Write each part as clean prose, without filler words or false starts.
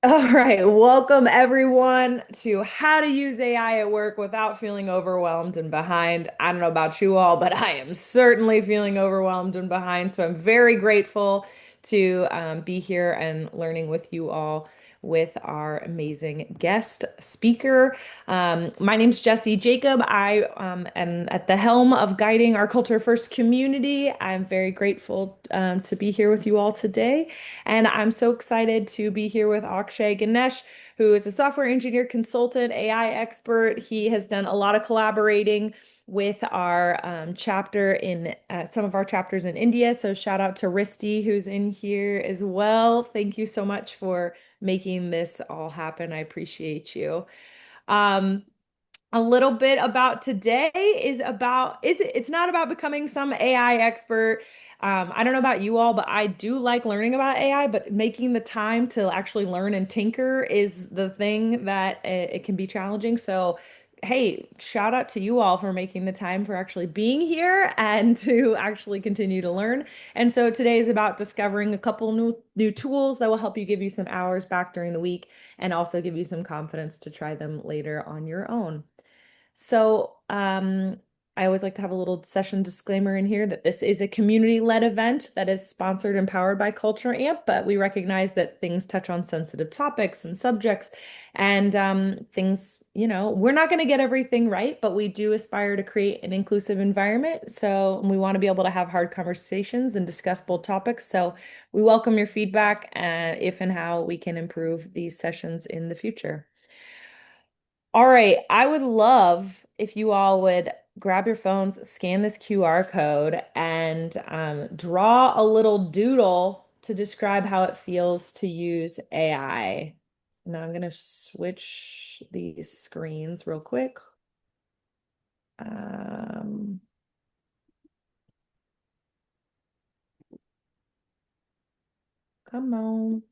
All right, welcome everyone to how to use AI at work without feeling overwhelmed and behind. I don't know about you all, but I am certainly feeling overwhelmed and behind. So I'm very grateful to be here and learning with you all with our amazing guest speaker. My name's Jessie Jacob. I am at the helm of guiding our Culture First community. I'm very grateful to be here with you all today. And I'm so excited to be here with Akshay Ganesh, who is a software engineer consultant, AI expert. He has done a lot of collaborating with our chapter in some of our chapters in India. So shout out to Risti, who's in here as well. Thank you so much for making this all happen. I appreciate you. Um, a little bit about today it's not about becoming some AI expert. I don't know about you all, but I do like learning about AI, but making the time to actually learn and tinker is the thing that it can be challenging. So, hey, shout out to you all for making the time for actually being here and to actually continue to learn. And so today is about discovering a couple new tools that will help you give you some hours back during the week and also give you some confidence to try them later on your own. So, I always like to have a little session disclaimer in here that this is a community-led event that is sponsored and powered by Culture Amp, but we recognize that things touch on sensitive topics and subjects and things, we're not going to get everything right, but we do aspire to create an inclusive environment. So we want to be able to have hard conversations and discuss bold topics. So we welcome your feedback if and how we can improve these sessions in the future. All right, I would love if you all would grab your phones, scan this QR code, and draw a little doodle to describe how it feels to use AI. Now I'm going to switch these screens real quick. Um, Come on.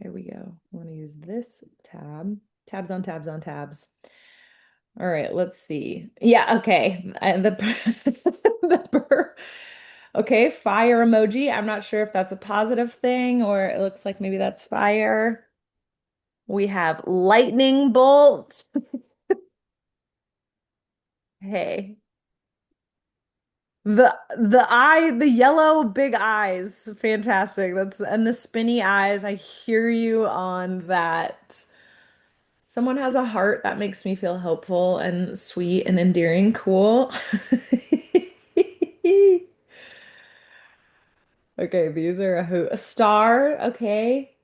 There we go. I want to use this tab. Tabs on tabs on tabs. All right, let's see. Yeah, okay. And the the okay, fire emoji. I'm not sure if that's a positive thing or it looks like maybe that's fire. We have lightning bolt. Hey. The yellow big eyes. Fantastic. That's and the spinny eyes. I hear you on that. Someone has a heart that makes me feel hopeful and sweet and endearing. Cool. Okay, these are a star. Okay.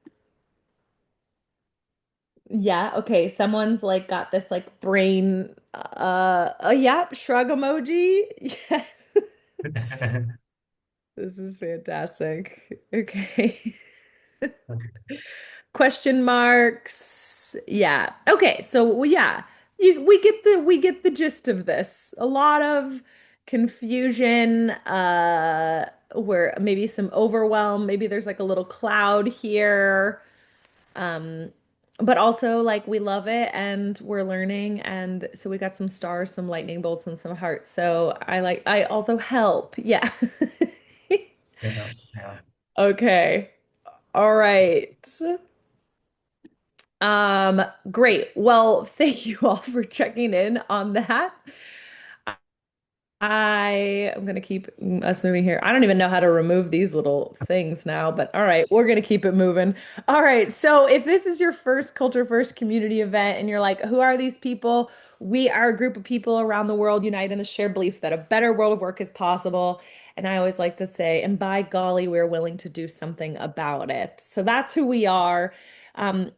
Yeah, okay. Someone's like got this like brain yeah, shrug emoji. Yes. This is fantastic. Okay. Question marks. Yeah. Okay. So well, yeah, we get the gist of this. A lot of confusion, where maybe some overwhelm, maybe there's like a little cloud here. Um, but also like we love it and we're learning and so we got some stars, some lightning bolts, and some hearts. So I also help. Yeah. Yeah, yeah. Okay. All right. Great. Well, thank you all for checking in on that. I am gonna keep us moving here. I don't even know how to remove these little things now, but all right, we're gonna keep it moving. All right, so if this is your first Culture First community event and you're like, who are these people? We are a group of people around the world united in the shared belief that a better world of work is possible. And I always like to say, and by golly, we're willing to do something about it. So that's who we are.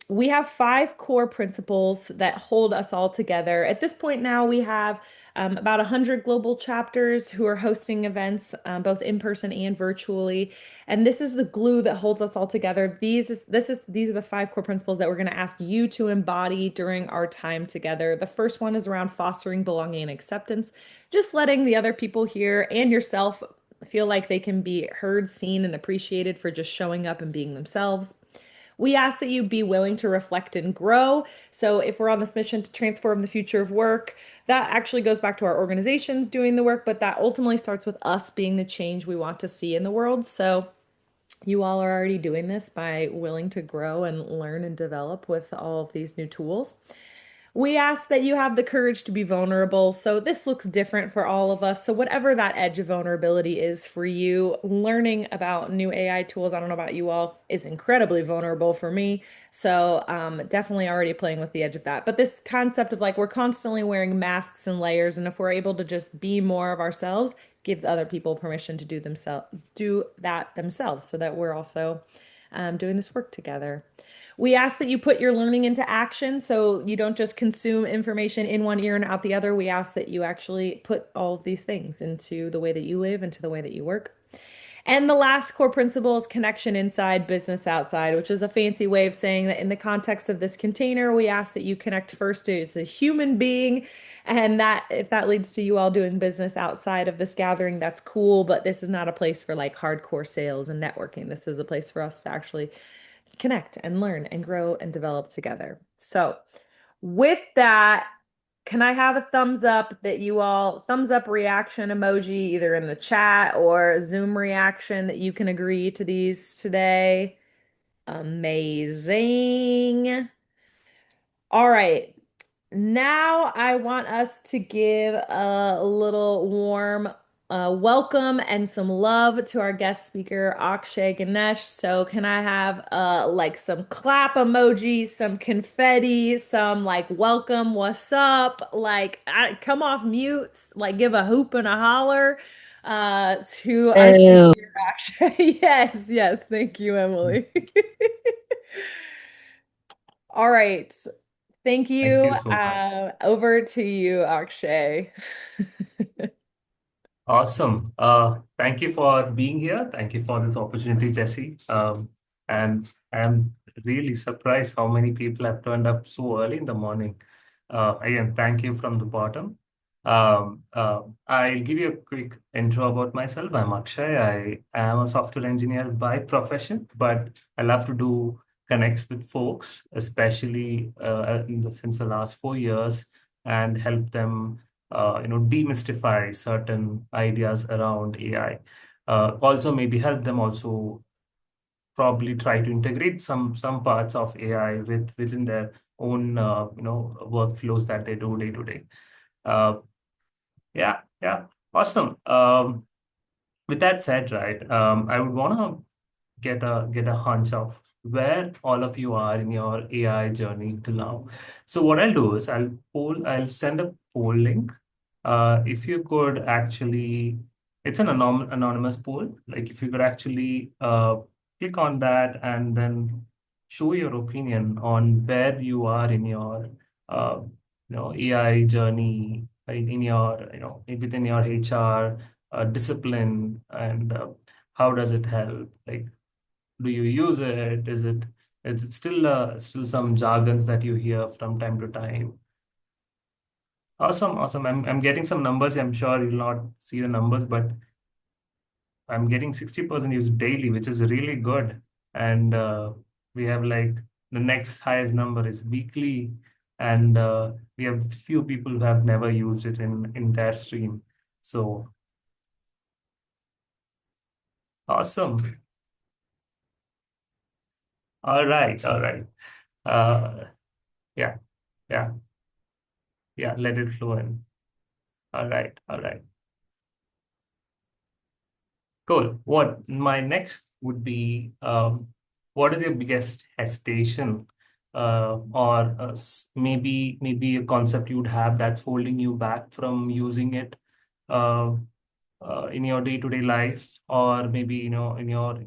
We have five core principles that hold us all together. At this point now, we have about 100 global chapters who are hosting events both in person and virtually. And this is the glue that holds us all together. These are the five core principles that we're going to ask you to embody during our time together. The first one is around fostering belonging and acceptance, just letting the other people here and yourself feel like they can be heard, seen, and appreciated for just showing up and being themselves. We ask that you be willing to reflect and grow. So, if we're on this mission to transform the future of work, that actually goes back to our organizations doing the work, but that ultimately starts with us being the change we want to see in the world. So, You all are already doing this by willing to grow and learn and develop with all of these new tools. We ask that you have the courage to be vulnerable. So, this looks different for all of us. So, whatever that edge of vulnerability is for you, learning about new AI tools, I don't know about you all, is incredibly vulnerable for me. So, definitely already playing with the edge of that. But this concept of like we're constantly wearing masks and layers, and if we're able to just be more of ourselves, gives other people permission to do that themselves, so that we're also doing this work together. We ask that you put your learning into action so you don't just consume information in one ear and out the other. We ask that you actually put all of these things into the way that you live, into the way that you work. And the last core principle is connection inside, business outside, which is a fancy way of saying that in the context of this container, we ask that you connect first as a human being. And that if that leads to you all doing business outside of this gathering, that's cool. But this is not a place for like hardcore sales and networking. This is a place for us to actually connect and learn and grow and develop together. So, with that, can I have a thumbs up that you all, thumbs up reaction emoji, either in the chat or Zoom reaction that you can agree to these today? Amazing. All right. Now I want us to give a little warm welcome and some love to our guest speaker, Akshay Ganesh. So can I have like some clap emojis, some confetti, some like welcome, what's up? Like come off mutes, like give a hoop and a holler to our Oh, speaker, Akshay. Yes, yes, thank you, Emily. All right. Thank thank you. you so much. Over to you, Akshay. Awesome. Thank you for being here. Thank you for this opportunity, Jesse. And I'm really surprised how many people have turned up so early in the morning. Again, thank you from the bottom. I'll give you a quick intro about myself. I'm Akshay. I am a software engineer by profession, but I love to do connects with folks, especially since the last 4 years, and help them demystify certain ideas around AI. Also, maybe help them also probably try to integrate some parts of AI within their own workflows that they do day to day. Uh, yeah, yeah, awesome. With that said, right, I would want to get a hunch of where all of you are in your AI journey till now. So what I'll do is I'll send a poll link. If you could actually, it's an anonymous poll. Like if you could actually click on that and then show your opinion on where you are in your AI journey in your within your HR discipline, and how does it help? Like, do you use it? Is it still some jargons that you hear from time to time? Awesome, awesome. I'm getting some numbers. I'm sure you'll not see the numbers, but I'm getting 60% use daily, which is really good. And we have like the next highest number is weekly, and we have few people who have never used it in their stream. So awesome. All right, all right. Uh, yeah, yeah, yeah. Let it flow in. All right, all right. Cool. What my next would be, what is your biggest hesitation, or maybe a concept you'd have that's holding you back from using it, uh, in your day-to-day life, or maybe in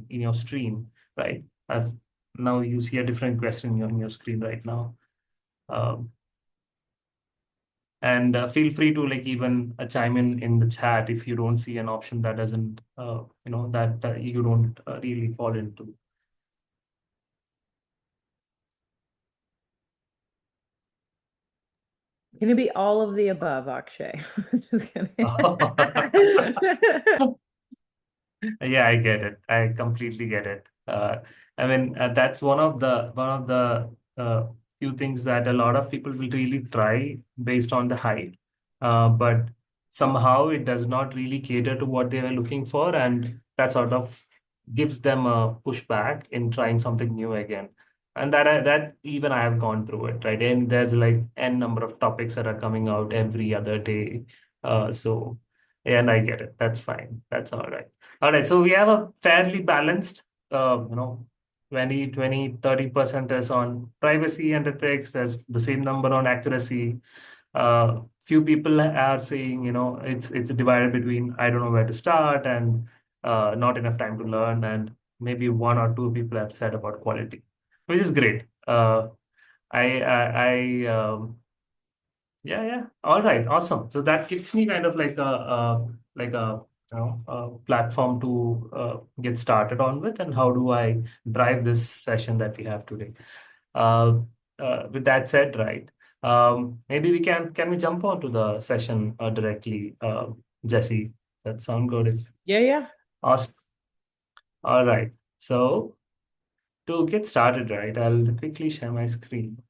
your stream, right? As now you see a different question on your screen right now. Um, And feel free to like even chime in the chat if you don't see an option that doesn't, that you don't really fall into. Can it be all of the above, Akshay? Just kidding. Yeah, I get it. I completely get it. I mean, that's one of the few things that a lot of people will really try based on the hype, but somehow it does not really cater to what they were looking for, and that sort of gives them a pushback in trying something new again. And that even I have gone through it, right? And there's like n number of topics that are coming out every other day. So yeah, and I get it. That's fine. That's all right. All right. So we have a fairly balanced, you know, 20, 20, 30% is on privacy and ethics. There's the same number on accuracy. Few people are saying, it's divided between I don't know where to start and not enough time to learn, and maybe one or two people have said about quality, which is great. Yeah, yeah. All right, awesome. So that gives me kind of like a a platform to get started on with, and how do I drive this session that we have today. Uh, with that said, right, maybe we can we jump on to the session directly, Jesse? That sound good? Yeah, yeah. Awesome. All right. So to get started, right, I'll quickly share my screen.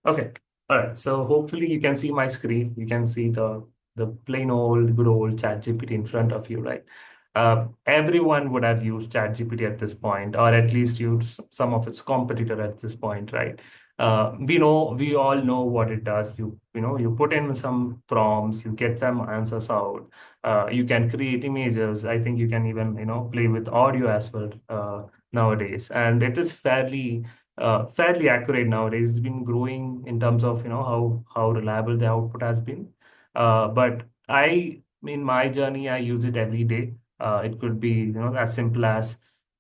Okay. All right. So hopefully you can see my screen. You can see the plain old good old ChatGPT in front of you, right? Everyone would have used ChatGPT at this point, or at least used some of its competitor at this point, right? We all know what it does. You put in some prompts, you get some answers out. You can create images. I think you can even, play with audio as well nowadays, and it is fairly accurate nowadays. It's been growing in terms of how reliable the output has been. But in my journey, I use it every day. It could be as simple as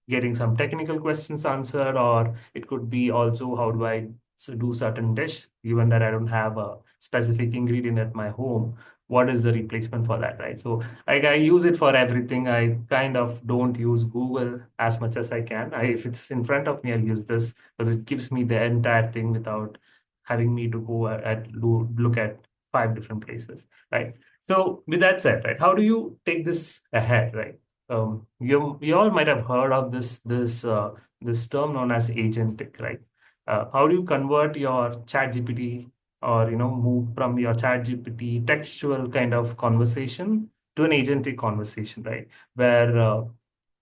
getting some technical questions answered, or it could be also how do I do certain dish, given that I don't have a specific ingredient at my home. What is the replacement for that, right? So I use it for everything. I kind of don't use Google as much as I can. If it's in front of me, I'll use this because it gives me the entire thing without having me to go look at five different places, right? So with that said, right, how do you take this ahead, right? You all might have heard of this term known as agentic, right? How do you convert your chat GPT, or move from your chat GPT textual kind of conversation to an agentic conversation, right? Where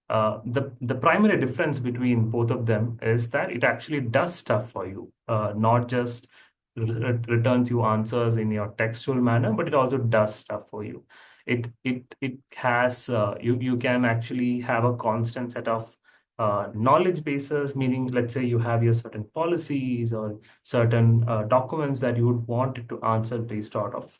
the primary difference between both of them is that it actually does stuff for you, not just returns you answers in your textual manner, but it also does stuff for you. It has you can actually have a constant set of knowledge bases, meaning let's say you have your certain policies or certain documents that you would want it to answer based out of,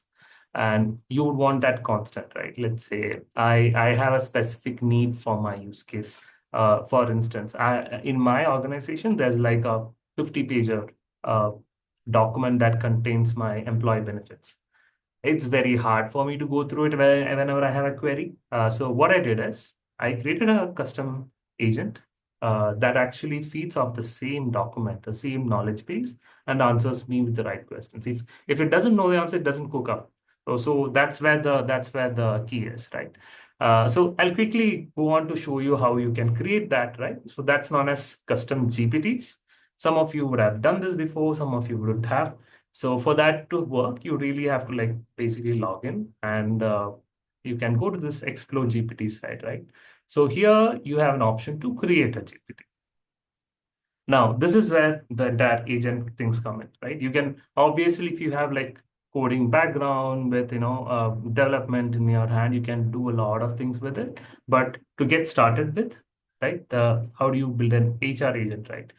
and you would want that constant, right? Let's say I have a specific need for my use case. For instance, in my organization there's like a 50-pager uh, document that contains my employee benefits. It's very hard for me to go through it whenever I have a query. So what I did is I created a custom agent that actually feeds off the same document, the same knowledge base, and answers me with the right questions. If it doesn't know the answer, it doesn't cook up. So that's where the key is, right? So I'll quickly go on to show you how you can create that, right? So that's known as custom GPTs. Some of you would have done this before, some of you wouldn't have. So for that to work, you really have to like basically log in, and you can go to this Explore GPT site, right? So here you have an option to create a GPT. Now, this is where the entire agent things come in, right? You can obviously, if you have like coding background with, development in your hand, you can do a lot of things with it. But to get started with, right, how do you build an HR agent, right?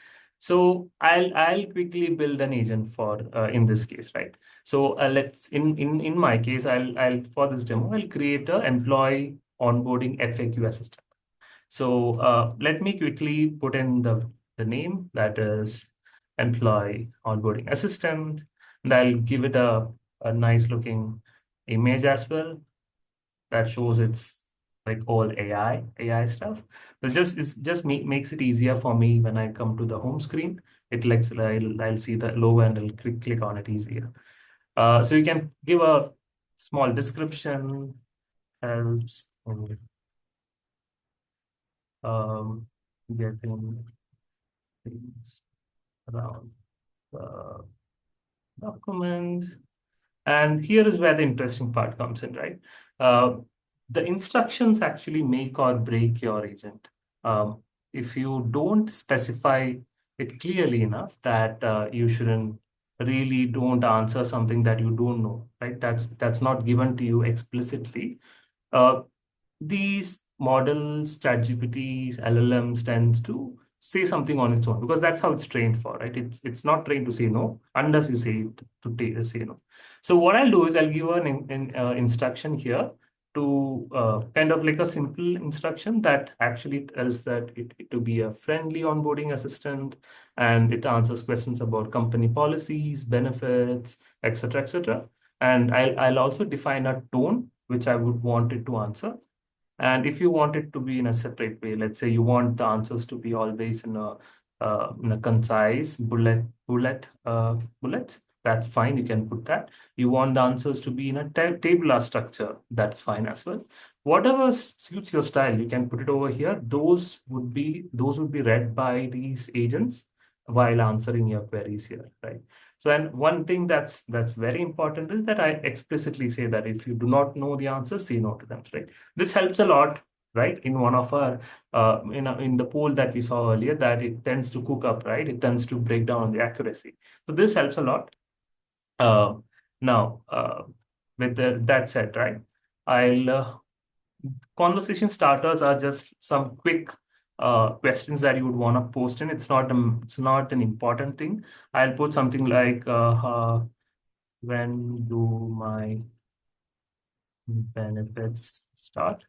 So I'll quickly build an agent for in this case, right? So let's in my case, I'll for this demo, I'll create a employee onboarding FAQ assistant. So let me quickly put in the name, that is employee onboarding assistant, and I'll give it a nice looking image as well that shows it's like all AI stuff. Makes it easier for me when I come to the home screen. It likes I'll see the logo and I'll click on it easier. So you can give a small description, helps um, getting things around the document. And here is where the interesting part comes in, right? Uh, the instructions actually make or break your agent. Um, if you don't specify it clearly enough that you shouldn't really don't answer something that you don't know, right? That's not given to you explicitly. Uh, these models, ChatGPTs, LLMs tends to say something on its own because that's how it's trained for, right? It's not trained to say no unless you say it to say no. So what I'll do is I'll give an instruction here to kind of like a simple instruction that actually tells that it to be a friendly onboarding assistant, and it answers questions about company policies, benefits, etc., etc. And I'll also define a tone which I would want it to answer. And if you want it to be in a separate way, let's say you want the answers to be always in a concise bullets, that's fine. You can put that. You want the answers to be in a tabular structure, that's fine as well. Whatever suits your style, you can put it over here. Those would be read by these agents while answering your queries here, right? So, and one thing that's very important is that I explicitly say that if you do not know the answer, say no to them, right? This helps a lot, right? In one of our in the poll that we saw earlier, that it tends to cook up, right? It tends to break down on the accuracy. So this helps a lot. Uh, now, with that said, right? I'll conversation starters are just some quick questions that you would want to post in. It's not an important thing. I'll put something like when do my benefits start?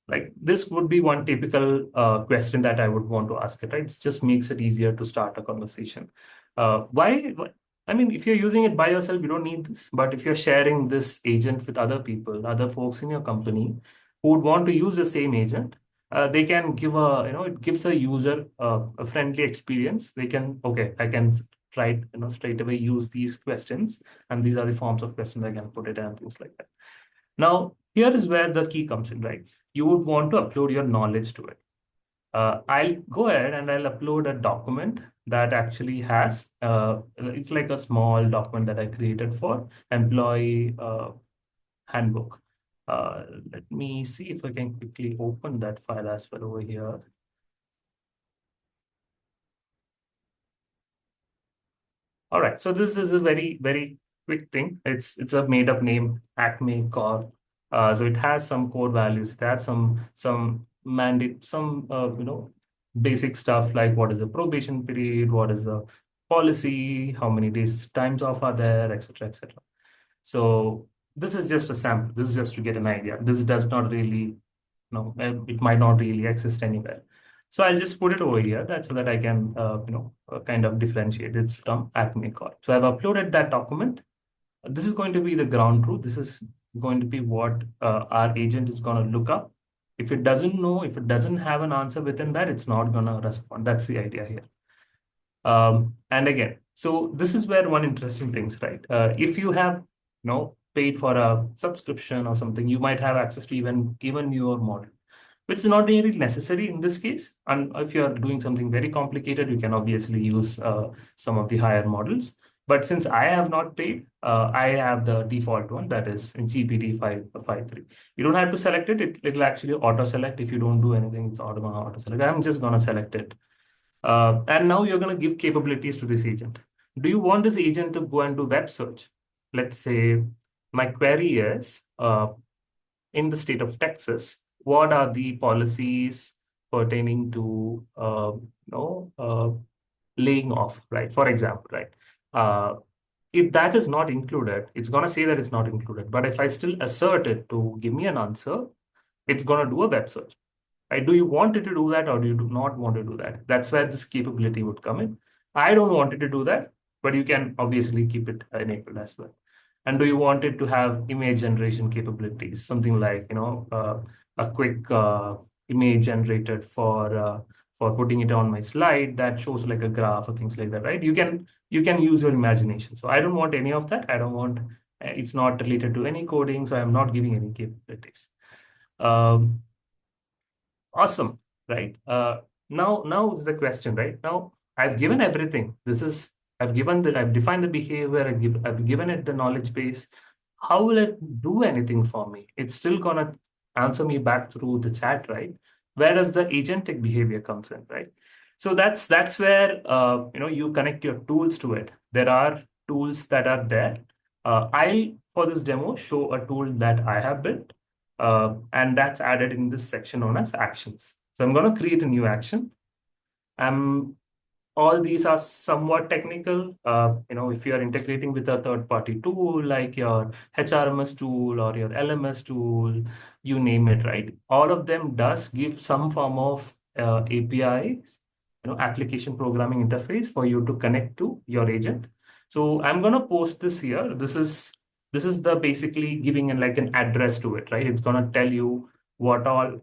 Like this would be one typical question that I would want to ask it, right? It just makes it easier to start a conversation. I mean, if you're using it by yourself, you don't need this. But if you're sharing this agent with other people, other folks in your company who would want to use the same agent, they can give it gives a user a friendly experience. They can, okay, I can try, straight away use these questions, and these are the forms of questions I can put it and things like that. Now, here is where the key comes in, right? You would want to upload your knowledge to it. I'll go ahead and I'll upload a document that actually has, it's like a small document that I created for employee handbook. Let me see if I can quickly open that file as well over here. All right, so this is a very, very quick thing. It's a made up name, Acme Corp. So it has some core values. It has some mandate, some basic stuff like what is the probation period, what is the policy, how many days times off are there, etc., etc. So this is just a sample. This is just to get an idea. This does not really, it might not really exist anywhere. So I'll just put it over here so that I can, kind of differentiate it from Acme Corp. So I've uploaded that document. This is going to be the ground truth. This is going to be what our agent is going to look up. If it doesn't know, if it doesn't have an answer within that, it's not going to respond. That's the idea here. And again, so this is where one interesting things, right? If you have, paid for a subscription or something, you might have access to even your model, which is not really necessary in this case. And if you are doing something very complicated, you can obviously use some of the higher models. But since I have not paid, I have the default one that is in GPT-553. You don't have to select it. It'll actually auto select. If you don't do anything, it's auto select. I'm just going to select it. And now you're going to give capabilities to this agent. Do you want this agent to go and do web search? Let's say my query is in the state of Texas, what are the policies pertaining to laying off, right? For example, right? Uh, if that is not included, it's going to say that it's not included. But if I still assert it to give me an answer, it's going to do a web search. Right? Do you want it to do that or do you do not want to do that? That's where this capability would come in. I don't want it to do that, but you can obviously keep it enabled as well. And do you want it to have image generation capabilities? Something like, a quick image generated for putting it on my slide that shows like a graph or things like that, right? You can use your imagination. So I don't want any of that. I don't want, it's not related to any coding, so I'm not giving any capabilities. Um, Awesome, right? Now is the question, right? Now I've given everything. I've defined the behavior. I've given it the knowledge base. How will it do anything for me? It's still gonna answer me back through the chat, right? Whereas the agentic behavior comes in, right? So that's where you connect your tools to it. There are tools that are there. I'll for this demo show a tool that I have built, and that's added in this section known as actions. So I'm going to create a new action. I'm All these are somewhat technical. If you are integrating with a third-party tool like your HRMS tool or your LMS tool, you name it, right? All of them does give some form of APIs, application programming interface for you to connect to your agent. So I'm gonna post this here. This is the basically giving like an address to it, right? It's gonna tell you what all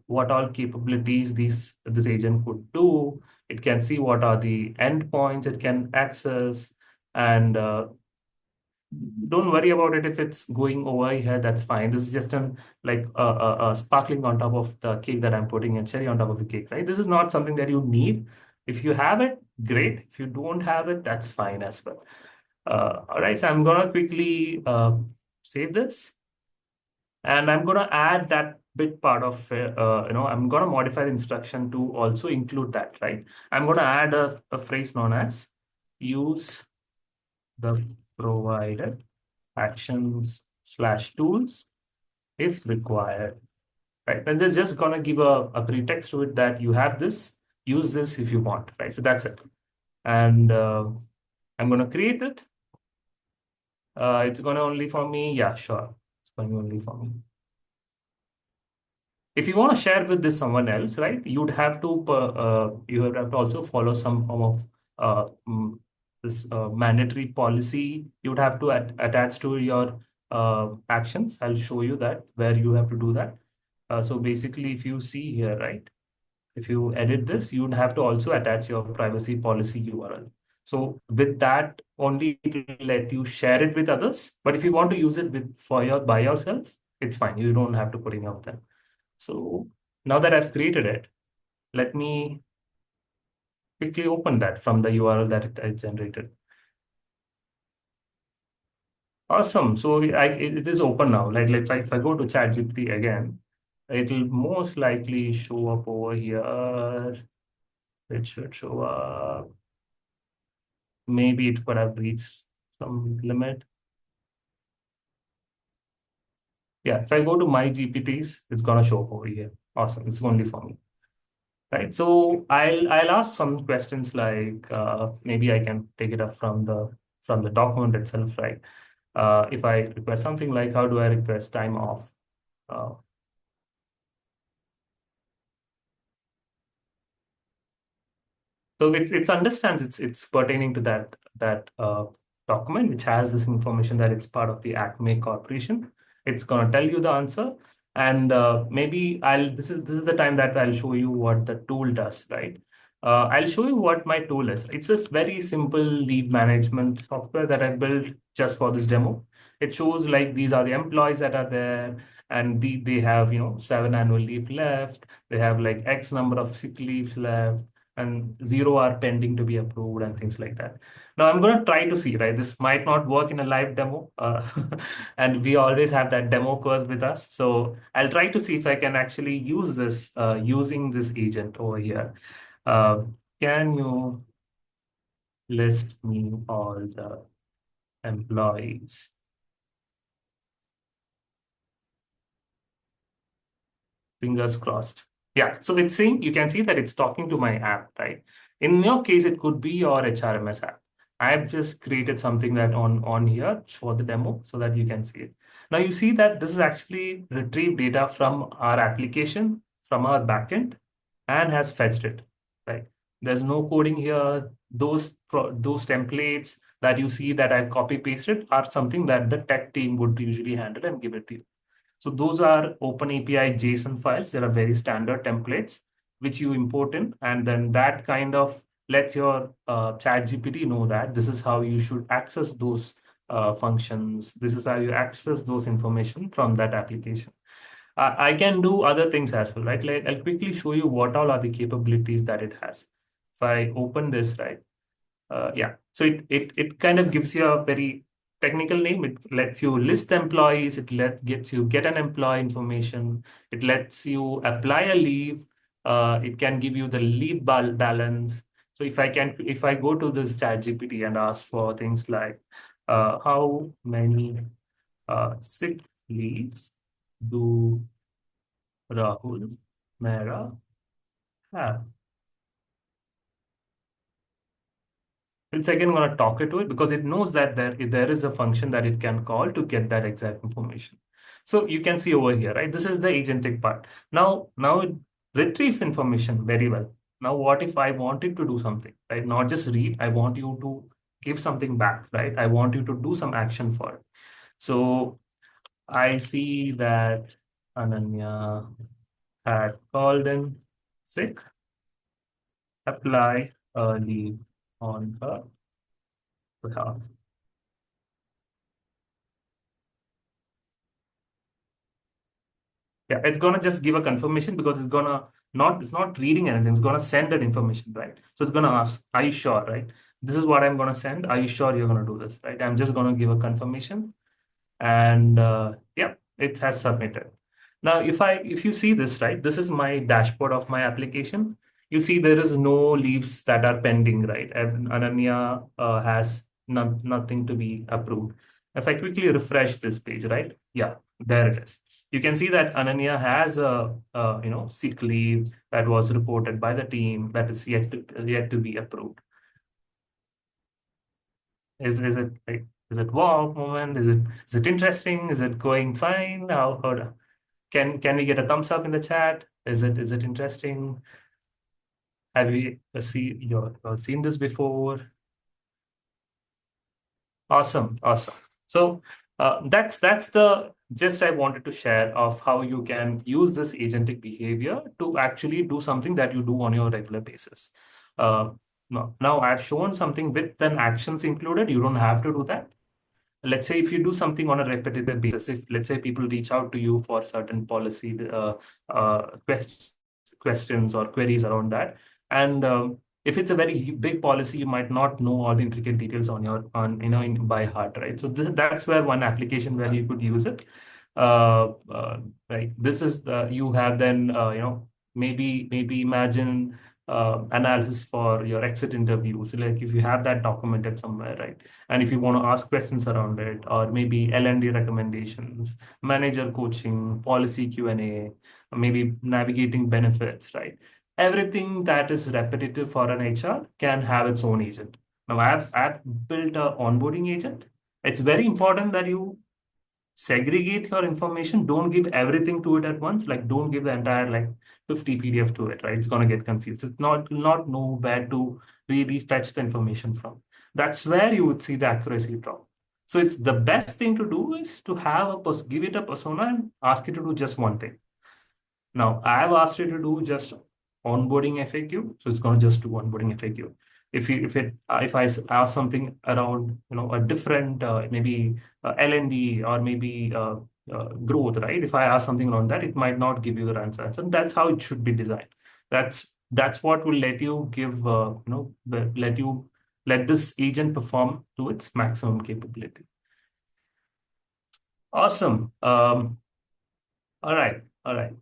capabilities this agent could do. It can see what are the endpoints it can access, and don't worry about it if it's going over here. That's fine. This is just an like a sparkling on top of the cake that I'm putting, a cherry on top of the cake, right? This is not something that you need. If you have it, great. If you don't have it, that's fine as well. All right, so I'm gonna quickly save this. And I'm going to add that bit part of, I'm going to modify the instruction to also include that, right? I'm going to add a phrase known as use the provided actions/tools if required, right? And just going to give a pretext to it that you have this, use this if you want, right? So that's it. And I'm going to create it. It's going to only for me. Yeah, sure. It's going only for me. If you want to share with this someone else, right, you would have to also follow some form of this mandatory policy. You would have to attach to your actions. I'll show you that where you have to do that. So basically, if you see here, right, if you edit this, you would have to also attach your privacy policy URL. So with that, only it will let you share it with others. But if you want to use it by yourself, it's fine. You don't have to put any of them. So now that I've created it, let me quickly open that from the URL that I generated. Awesome. So it is open now. Like if I go to ChatGPT again, it will most likely show up over here. It should show up. Maybe it could have reached some limit. Yeah, if I go to my GPTs, it's gonna show up over here. Awesome. It's only for me. Right. So I'll ask some questions like maybe I can take it up from the document itself, right? If I request something like how do I request time off? Uh, so it understands it's pertaining to that document which has this information that it's part of the Acme Corporation. It's gonna tell you the answer, and maybe this is the time that I'll show you what the tool does, right? I'll show you what my tool is. It's a very simple leave management software that I built just for this demo. It shows like these are the employees that are there, and they have 7 annual leave left. They have like X number of sick leaves left, and 0 are pending to be approved and things like that. Now I'm going to try to see, right? This might not work in a live demo, and we always have that demo curse with us. So I'll try to see if I can actually use this using this agent over here. Uh, can you list me all the employees? Fingers crossed. Yeah, so it's saying you can see that it's talking to my app, right? In your case, it could be your HRMS app. I've just created something that on here for the demo so that you can see it. Now you see that this is actually retrieved data from our application, from our backend, and has fetched it, right? There's no coding here. Those templates that you see that I copy pasted are something that the tech team would usually handle and give it to you. So those are OpenAPI JSON files. They are very standard templates which you import in, and then that kind of lets your ChatGPT know that this is how you should access those functions. This is how you access those information from that application. I can do other things as well, right? Like I'll quickly show you what all are the capabilities that it has. If I open this, right? Yeah, so it kind of gives you a very technical name. It lets you list employees. Gets you get an employee information. It lets you apply a leave. It can give you the leave balance. So if I go to this ChatGPT and ask for things like how many sick leaves do Rahul Mehra have? It's again going to talk it to it because it knows that there is a function that it can call to get that exact information. So you can see over here, right? This is the agentic part. Now it retrieves information very well. Now, what if I wanted to do something, right? Not just read, I want you to give something back, right? I want you to do some action for it. So I see that Ananya had called in sick, apply a leave on her behalf. Yeah, it's gonna just give a confirmation because it's not reading anything, it's gonna send an information, right? So it's gonna ask, are you sure, right? This is what I'm gonna send. Are you sure you're gonna do this, right? I'm just gonna give a confirmation and yeah, it has submitted. Now, if you see this, right, this is my dashboard of my application. You see there is no leaves that are pending, right? And Ananya has nothing to be approved. If I quickly refresh this page, right? Yeah, there it is. You can see that Ananya has a sick leave that was reported by the team that is yet to be approved. Is it like, is it wow moment? Is it interesting? Is it going fine? Can we get a thumbs up in the chat? Is it interesting? Have you seen this before? Awesome, awesome. So that's the gist I wanted to share of how you can use this agentic behavior to actually do something that you do on your regular basis. Uh, now I've shown something with then actions included. You don't have to do that. Let's say if you do something on a repetitive basis, if let's say people reach out to you for certain policy questions or queries around that, and if it's a very big policy, you might not know all the intricate details on your on by heart, right? So that's where one application where you could use it. Like this is you have then maybe imagine analysis for your exit interviews. Like if you have that documented somewhere, right? And if you want to ask questions around it, or maybe L&D recommendations, manager coaching, policy Q&A, maybe navigating benefits, right? Everything that is repetitive for an HR can have its own agent. Now, I've built a onboarding agent. It's very important that you segregate your information. Don't give everything to it at once. Like don't give the entire like 50 PDF to it, right? It's gonna get confused. It's not know where to really fetch the information from. That's where you would see the accuracy drop. So it's the best thing to do is to have give it a persona and ask it to do just one thing. Now, I have asked it to do just onboarding FAQ, so it's going to just do onboarding FAQ. If I ask something around a different maybe L&D or maybe growth, right? If I ask something around that, it might not give you the answer. So that's how it should be designed. That's what will let you give let this agent perform to its maximum capability. Awesome. All right. All right.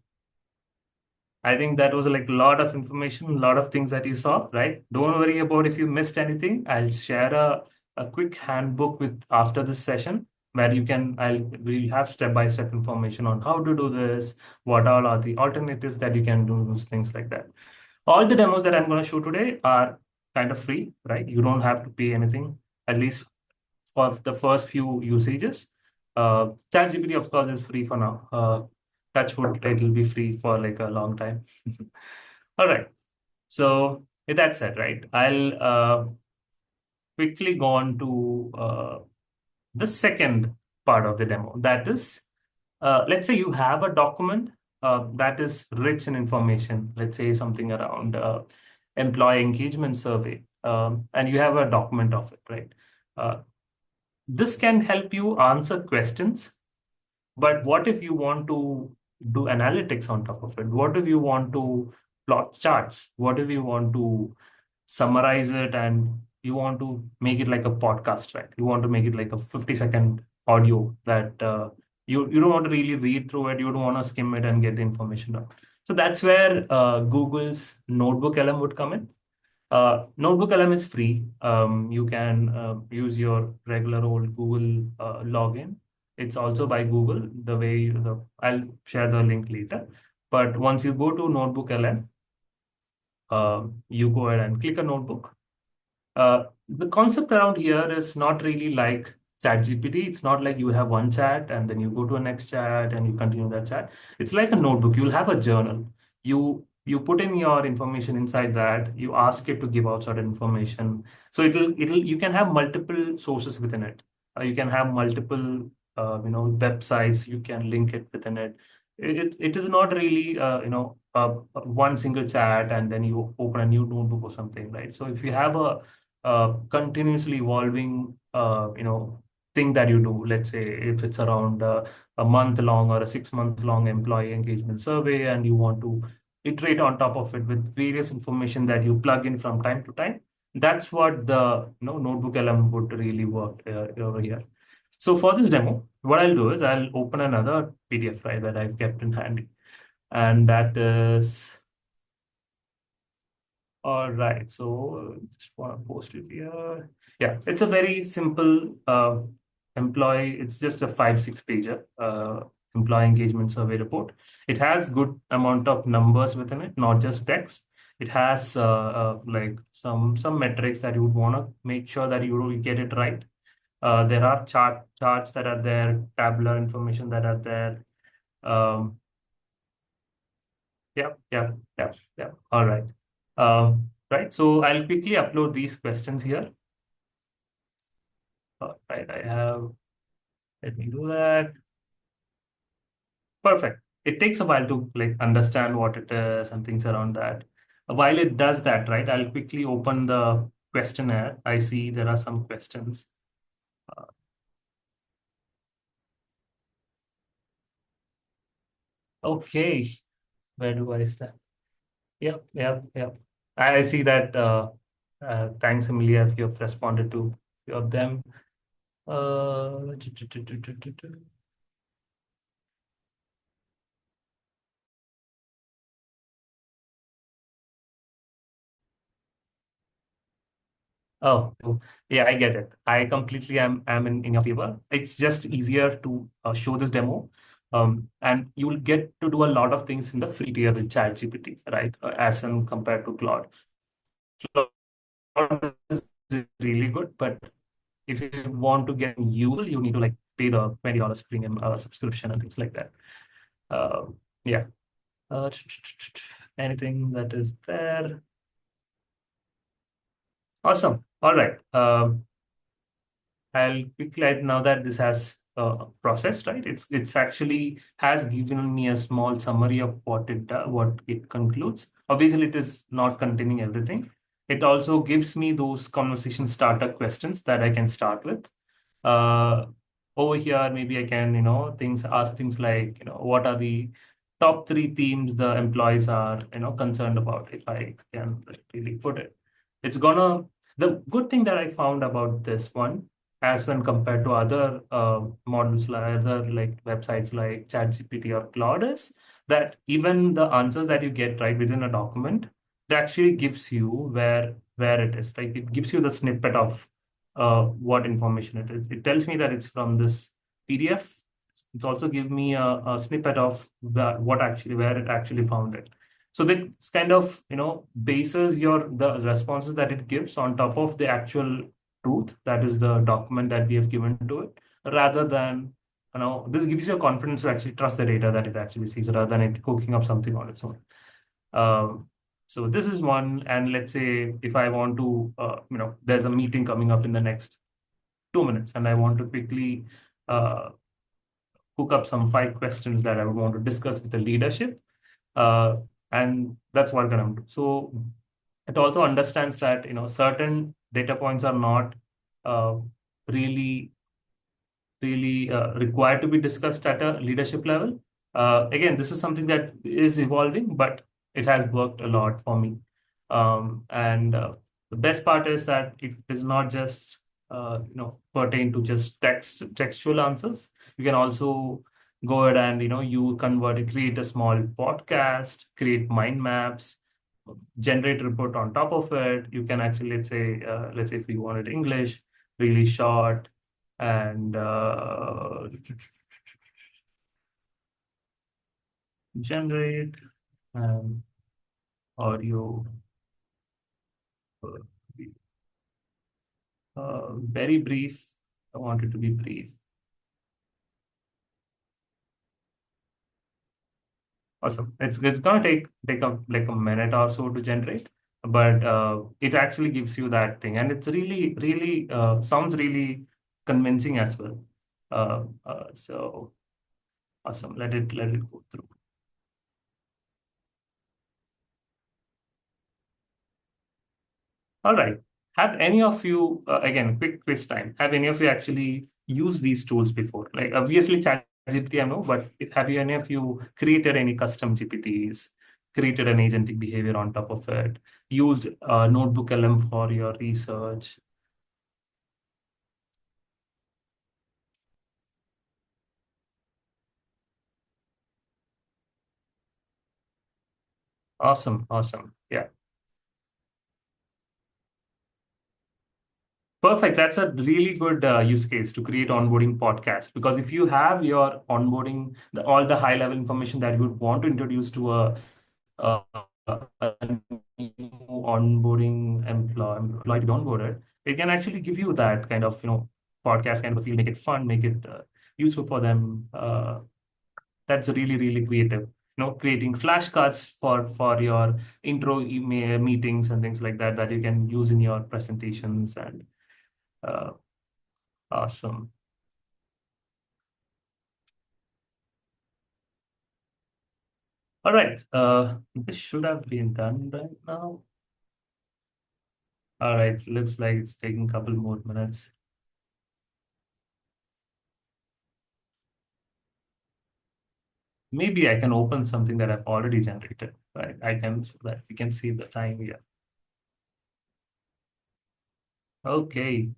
I think that was like a lot of information, a lot of things that you saw, right? Don't worry about if you missed anything. I'll share a quick handbook with after this session where we'll have step-by-step information on how to do this, what all are the alternatives that you can do, things like that. All the demos that I'm going to show today are kind of free, right? You don't have to pay anything, at least for the first few usages. ChatGPT, of course, is free for now. Touch wood, it will be free for like a long time. All right. So with that said, right, I'll quickly go on to the second part of the demo. That is, let's say you have a document that is rich in information. Let's say something around employee engagement survey, and you have a document of it, right? Uh, this can help you answer questions, but what if you want to do analytics on top of it? What if you want to plot charts? What if you want to summarize it and you want to make it like a podcast, right? You want to make it like a 50-second audio that you don't want to really read through it. You don't want to skim it and get the information down. So that's where Google's Notebook LM would come in. Notebook LM is free. You can use your regular old Google login. It's also by Google. I'll share the link later. But once you go to Notebook LM, you go ahead and click a notebook. The concept around here is not really like ChatGPT. It's not like you have one chat and then you go to a next chat and you continue that chat. It's like a notebook. You'll have a journal. You put in your information inside that. You ask it to give out certain information. So it'll you can have multiple sources within it. You can have multiple websites. You can link it within it. It is not really one single chat and then you open a new notebook or something, right? So if you have a continuously evolving thing that you do, let's say if it's around a month long or a 6 month long employee engagement survey and you want to iterate on top of it with various information that you plug in from time to time, that's what the notebook LM would really work over here. So for this demo, what I'll do is I'll open another PDF file that I've kept in handy, and that is all right. So just want to post it here. Yeah, it's a very simple employee. It's just a 5-6 pager employee engagement survey report. It has good amount of numbers within it, not just text. It has like some metrics that you would want to make sure that you get it right. There are charts that are there, tabular information that are there. Um, yeah. All right. Right. So I'll quickly upload these questions here. Right. Let me do that. Perfect. It takes a while to like understand what it is and things around that. While it does that, right, I'll quickly open the questionnaire. I see there are some questions. Uh, okay. Where do I start? Yep. I see that. Thanks, Amelia, if you've responded to a few of them. Uh, Oh, yeah, I get it. I completely am in your favor. It's just easier to show this demo. And you will get to do a lot of things in the free tier with ChatGPT, right? As in compared to Claude. Claude is really good, but if you want to get useful, you need to like pay the $20 premium subscription and things like that. Uh, yeah. Uh, Anything that is there. Awesome. All right. I'll quickly now that this has processed, right? It's actually has given me a small summary of what it concludes. Obviously, it is not containing everything. It also gives me those conversation starter questions that I can start with. Uh, Over here, maybe I can, ask things like, what are the top three themes the employees are, concerned about, if I can really put it. It's gonna, the good thing that I found about this one, as when compared to other models, like other like websites like ChatGPT or Claude, is that even the answers that you get right within a document, it actually gives you where it is. Like it gives you the snippet of what information it is. It tells me that it's from this PDF. It's also give me a snippet of where it actually found it. So that it's kind of bases the responses that it gives on top of the actual truth, that is the document that we have given to it, rather than this gives you a confidence to actually trust the data that it actually sees rather than it cooking up something on its own. Um, so this is one, and let's say if I want to, there's a meeting coming up in the next 2 minutes, and I want to quickly uh, cook up some 5 questions that I would want to discuss with the leadership, uh, and that's what I'm going to do. So it also understands that certain data points are not uh, really required to be discussed at a leadership level. Again, this is something that is evolving, but it has worked a lot for me. And The best part is that it is not just pertain to just textual answers. You can also go ahead and you convert it, create a small podcast, create mind maps, generate a report on top of it. You can actually, let's say if we wanted English, really short, and generate audio, very brief. I want it to be brief. Awesome. It's gonna take a like a minute or so to generate, but it actually gives you that thing, and it's really sounds really convincing as well. So awesome. Let it go through. All right. Have any of you, again, quick quiz time, have any of you actually used these tools before? Like obviously ChatGPT, I know, but have you any of you created any custom GPTs, created an agentic behavior on top of it, used Notebook LM for your research? Awesome, awesome. Yeah. Perfect. That's a really good use case to create onboarding podcast, because if you have your onboarding, all the high level information that you would want to introduce to uh, a new onboarding employee to be onboarded, it can actually give you that kind of podcast kind of a feel, make it fun, make it useful for them. That's really creative. Creating flashcards for your intro email meetings and things like that you can use in your presentations and uh, awesome. All right. This should have been done right now. All right. Looks like it's taking a couple more minutes. Maybe I can open something that I've already generated, right? I can, so that you can see the time here. Okay.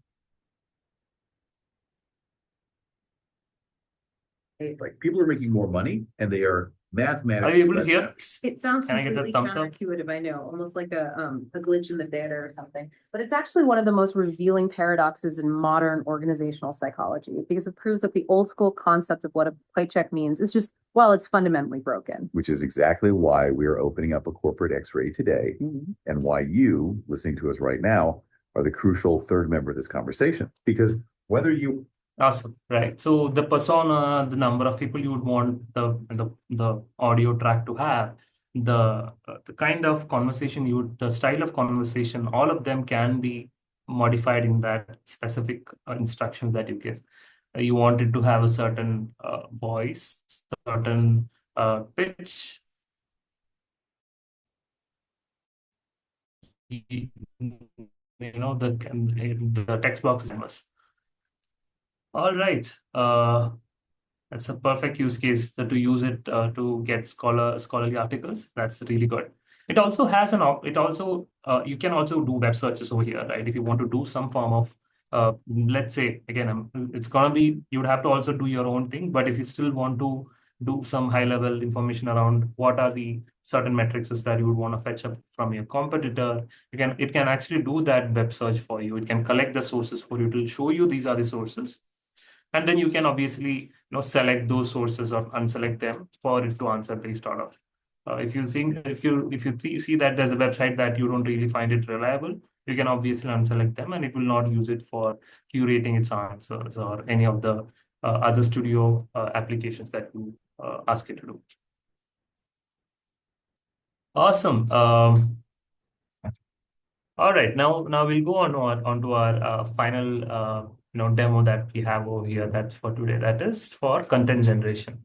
Like people are making more money and they are Are mathematically you able to less hear happy. this? It sounds Can I get the completely thumbs up? counterintuitive, I know, almost like a glitch in the data or something. But it's actually one of the most revealing paradoxes in modern organizational psychology because it proves that the old school concept of what a paycheck means is just, well, it's fundamentally broken. Which is exactly why we are opening up a corporate X-ray today, and why you, listening to us right now, are the crucial third member of this conversation. Because whether you Awesome. Right. So the persona, the number of people you would want the audio track to have, the kind of conversation the style of conversation, all of them can be modified in that specific instructions that you give. You want it to have a certain voice, certain pitch. The text box is. All right. That's a perfect use case to use it to get scholarly articles. That's really good. It also has it also you can also do web searches over here, right? If you want to do some form of let's say again, it's gonna be you would have to also do your own thing. But if you still want to do some high level information around what are the certain metrics that you would want to fetch up from your competitor, it can actually do that web search for you. It can collect the sources for you to show you these are the sources, and then you can obviously select those sources or unselect them for it to answer based out of. If you see that there's a website that you don't really find it reliable, you can obviously unselect them, and it will not use it for curating its answers or any of the other studio applications that you ask it to do. Awesome. All right, now we'll go onto our final demo that we have over here. That's for today. That is for content generation.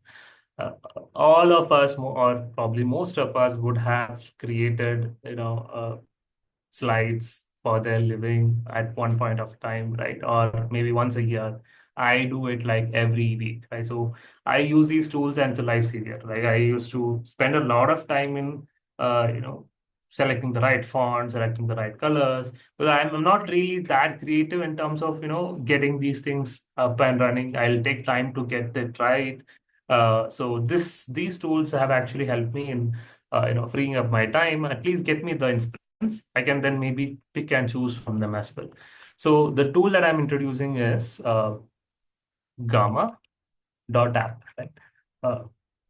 Uh, all of us, or probably most of us, would have created slides for their living at one point of time, right? Or maybe once a year. I do it like every week, right? So I use these tools and it's a lifesaver. Like I used to spend a lot of time in, uh, you know selecting the right font, selecting the right colors. But I'm not really that creative in terms of, getting these things up and running. I'll take time to get it right. So these tools have actually helped me in, freeing up my time, at least get me the inspirations. I can then maybe pick and choose from them as well. So the tool that I'm introducing is Gamma.app, right? Uh,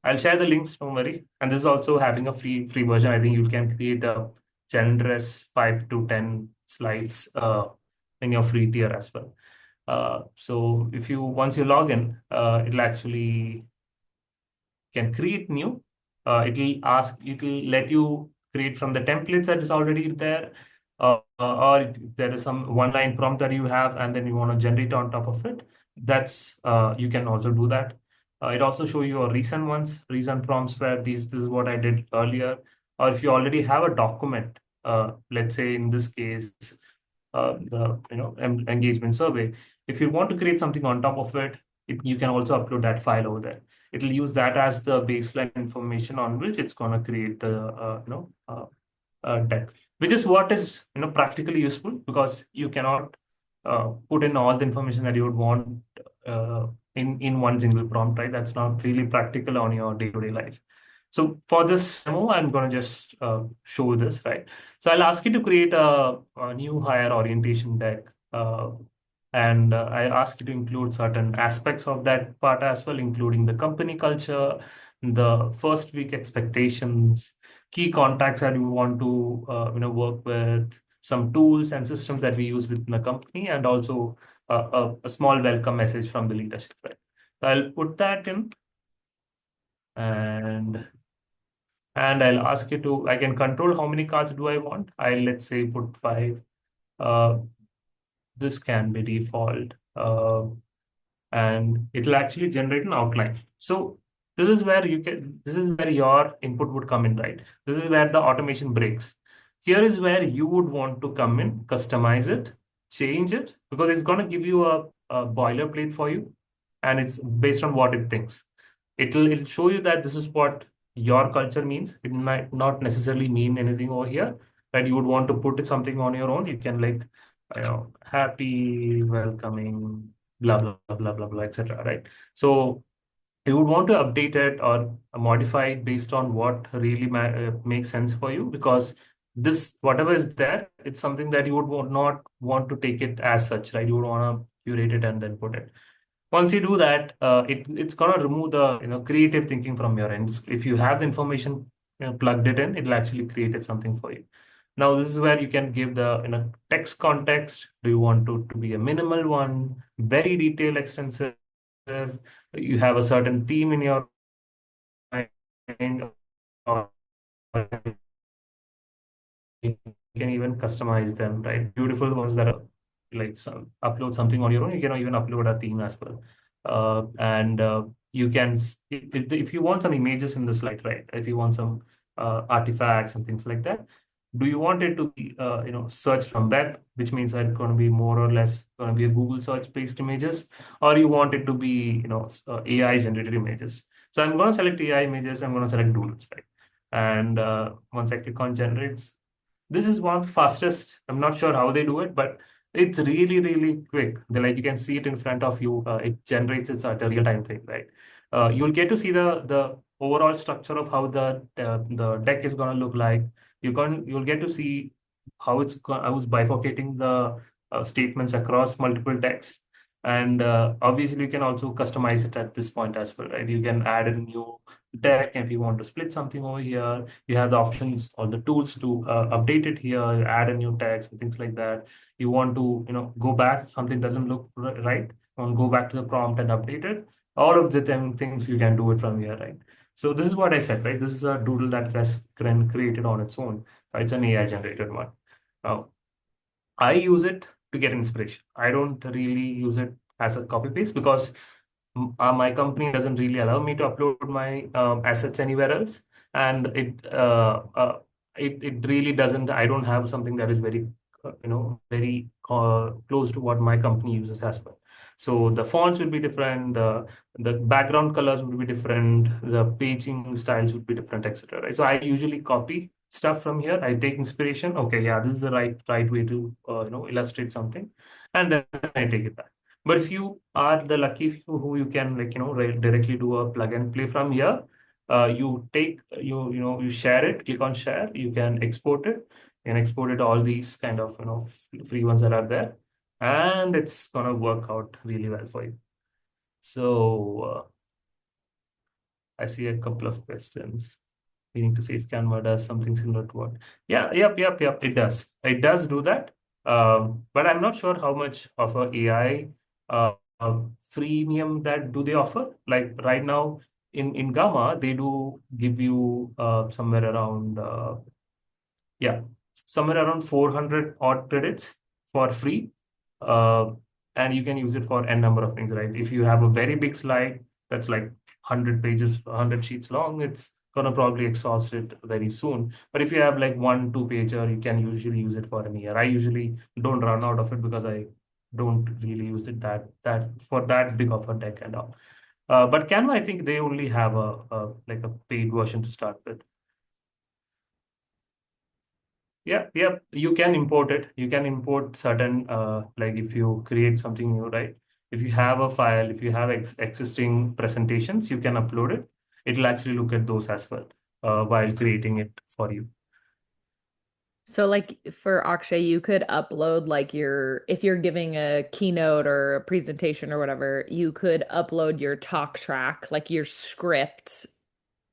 I'll share the links, don't worry. And this is also having a free version. I think you can create a generous 5 to 10 slides in your free tier as well. So if you once you log in, it'll actually can create new. It'll let you create from the templates that is already there, or if there is some one-line prompt that you have, and then you want to generate on top of it. That's you can also do that. It also show you a recent ones, recent prompts where this is what I did earlier. Or if you already have a document, let's say in this case, the engagement survey. If you want to create something on top of it, you can also upload that file over there. It'll use that as the baseline information on which it's going to create the deck, which is what is practically useful, because you cannot put in all the information that you would want in one single prompt, right? That's not really practical on your day-to-day life. So for this demo, I'm going to just show this, right? So I'll ask you to create a new hire orientation deck. And I ask you to include certain aspects of that part as well, including the company culture, the first week expectations, key contacts that you want to work with, some tools and systems that we use within the company, and also a small welcome message from the leadership. Right? So I'll put that in, and I'll ask you to. I can control how many cards do I want. Let's say put 5. This can be default. And it'll actually generate an outline. So this is where your input would come in, right? This is where the automation breaks. Here is where you would want to come in, customize it, change it, because it's going to give you a boilerplate for you, and it's based on what it thinks. It'll show you that this is what your culture means. It might not necessarily mean anything over here, right? You would want to put something on your own. You can like, happy, welcoming, blah, blah, blah, blah, blah, etc. Right? So you would want to update it or modify it based on what really makes sense for you, because this, whatever is there, it's something that you would not want to take it as such, right? You would want to curate it and then put it. Once you do that, it's gonna remove the creative thinking from your end. If you have the information plugged it in, it'll actually create something for you. Now this is where you can give the text context. Do you want to be a minimal one, very detailed, extensive? You have a certain theme in your mind, or you can even customize them, right? Beautiful ones that are like upload something on your own. You can even upload a theme as well. And you can, if you want some images in the slide, right? If you want some artifacts and things like that, do you want it to be search from web, which means that it's going to be more or less going to be a Google search based images, or you want it to be AI generated images? So I'm going to select AI images. I'm going to select doodles, right? And once I click on generates, this is one of the fastest. I'm not sure how they do it, but it's really, really quick. Like you can see it in front of you. It generates it at a real time thing, right? You'll get to see the overall structure of how the deck is going to look like. You'll get to see how I was bifurcating the statements across multiple decks. And obviously, you can also customize it at this point as well, right? You can add a new deck if you want to split something over here. You have the options or the tools to update it here, add a new text and things like that. You want to go back, something doesn't look right, and go back to the prompt and update it. All of the things you can do it from here, right? So this is what I said, right? This is a doodle that has created on its own. It's an AI generated one. Now, I use it to get inspiration. I don't really use it as a copy paste, because my company doesn't really allow me to upload my assets anywhere else, and it really doesn't. I don't have something that is very very close to what my company uses as well. So the fonts will be different, the background colors would be different, the paging styles would be different, etc. Right? So I usually copy stuff from here. I take inspiration. Okay, yeah, this is the right way to illustrate something, and then I take it back. But if you are the lucky few who you can directly do a plug and play from here, you take you share it, click on share, you can export it, and export it all these kind of free ones that are there, and it's gonna work out really well for you. So I see a couple of questions. We need to say if Canva does something similar to what. Yeah, yep. It does. It does do that. But I'm not sure how much of a AI freemium that do they offer. Like right now in Gamma, they do give you somewhere around yeah, somewhere around 400 odd credits for free. Uh, and you can use it for n number of things, right? If you have a very big slide that's like 100 pages, 100 sheets long, it's gonna probably exhaust it very soon. But if you have like 1, 2 pager, you can usually use it for a year. I usually don't run out of it because I don't really use it that for that big of a deck and all. But Canva, I think they only have a like a paid version to start with. Yeah. You can import it. You can import certain, like if you create something new, right? If you have a file, if you have existing presentations, you can upload it. It'll actually look at those as well, while creating it for you. So like for Akshay, you could upload like if you're giving a keynote or a presentation or whatever, you could upload your talk track, like your script,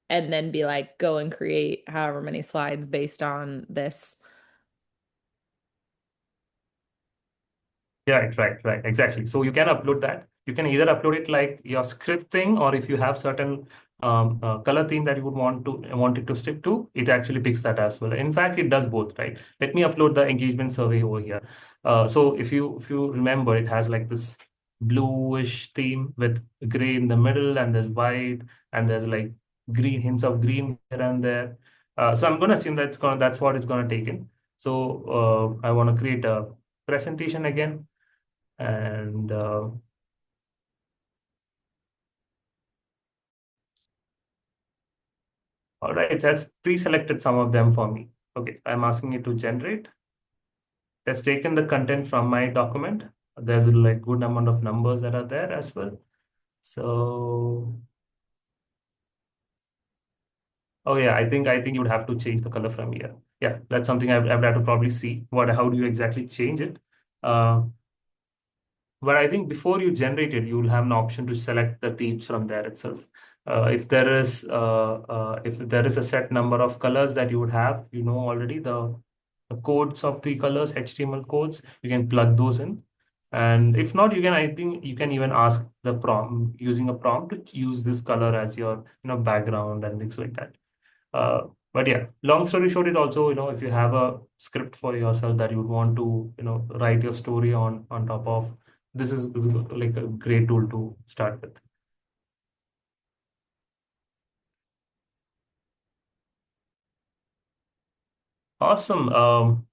and then be like, go and create however many slides based on this. Yeah, right. Exactly. So you can upload that. You can either upload it like your script thing, or if you have certain color theme that you would want it to stick to, it actually picks that as well. In fact, it does both, right? Let me upload the engagement survey over here. So if you remember, it has like this bluish theme with gray in the middle, and there's white, and there's like green hints of green here and there. So I'm gonna assume that's what it's gonna take in. So I want to create a presentation again. And all right, it has pre-selected some of them for me. Okay, I'm asking it to generate. It has taken the content from my document. There's like good amount of numbers that are there as well. So, oh yeah, I think you would have to change the color from here. Yeah, that's something I've had to probably see. How do you exactly change it? Uh, But I think before you generate it, you will have an option to select the themes from there itself. If there is a set number of colors that you would have, already the codes of the colors, HTML codes, you can plug those in. And if not, I think you can even ask the prompt using a prompt to use this color as your, background and things like that. But yeah, long story short, it also, if you have a script for yourself that you would want to, write your story on top of, this is like a great tool to start with. Awesome. All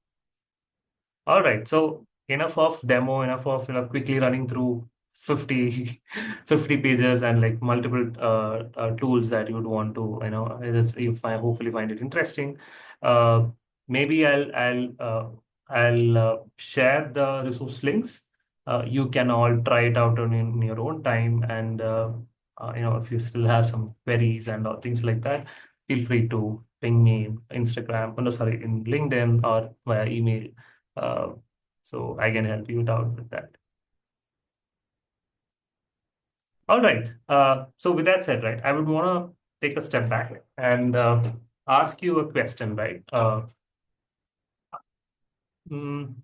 right. So enough of demo, enough of quickly running through 50, 50 pages and like multiple tools that you would want to, hopefully find it interesting. Uh, Maybe I'll share the resource links. You can all try it out in your own time, and if you still have some queries and things like that, feel free to ping me in Instagram, no, sorry, in LinkedIn or via email. uh, so I can help you out with that. All right. So with that said, right, I would want to take a step back and ask you a question, right? Mm,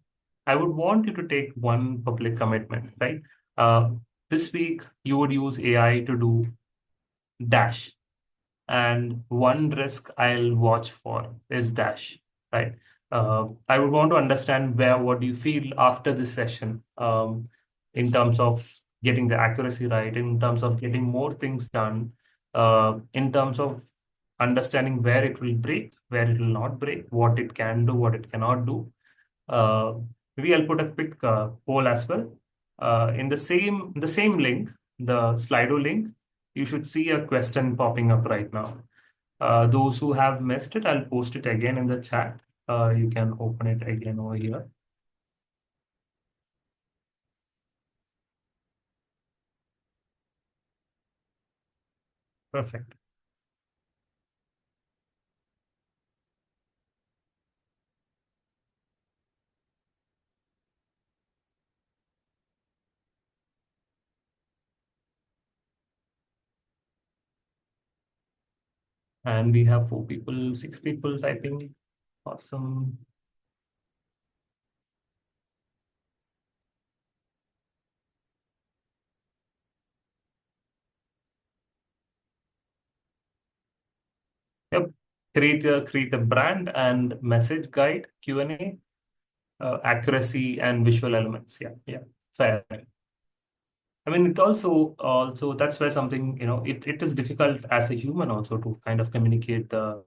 I would want you to take one public commitment, right? Uh, this week you would use AI to do dash, and one risk I'll watch for is dash, right? I would want to understand what do you feel after this session, in terms of getting the accuracy right, in terms of getting more things done, in terms of understanding where it will break, where it will not break, what it can do, what it cannot do. Uh, Maybe I'll put a quick poll as well. In the same link, the Slido link, you should see a question popping up right now. Those who have missed it, I'll post it again in the chat. You can open it again over here. Perfect. And we have 4 people, 6 people typing. Awesome. Yep. Create a brand and message guide, Q&A, accuracy and visual elements. Yeah. So I mean, it also that's where something, it is difficult as a human also to kind of communicate the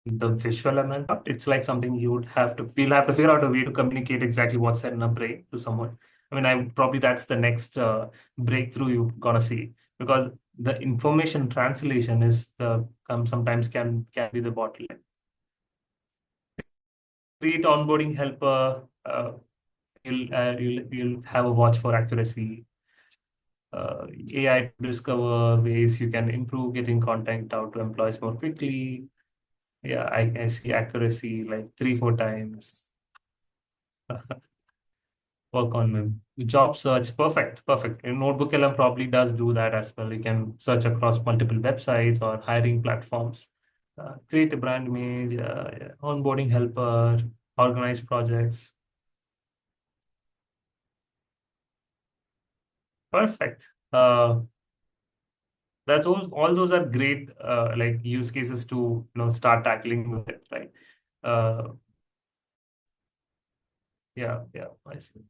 visual element. It's like something we'll have to figure out a way to communicate exactly what's in a brain to someone. I mean, that's the next breakthrough you're gonna see, because the information translation is sometimes can be the bottleneck. Create onboarding helper. You'll have a watch for accuracy. AI to discover ways you can improve getting content out to employees more quickly. Yeah, I see accuracy like 3-4 times. Work on my job search. Perfect. In Notebook LM probably does do that as well. You can search across multiple websites or hiring platforms. Create a brand image, yeah, onboarding helper, organize projects. Perfect. That's all those are great like use cases to start tackling with it, right? Uh, yeah, I see.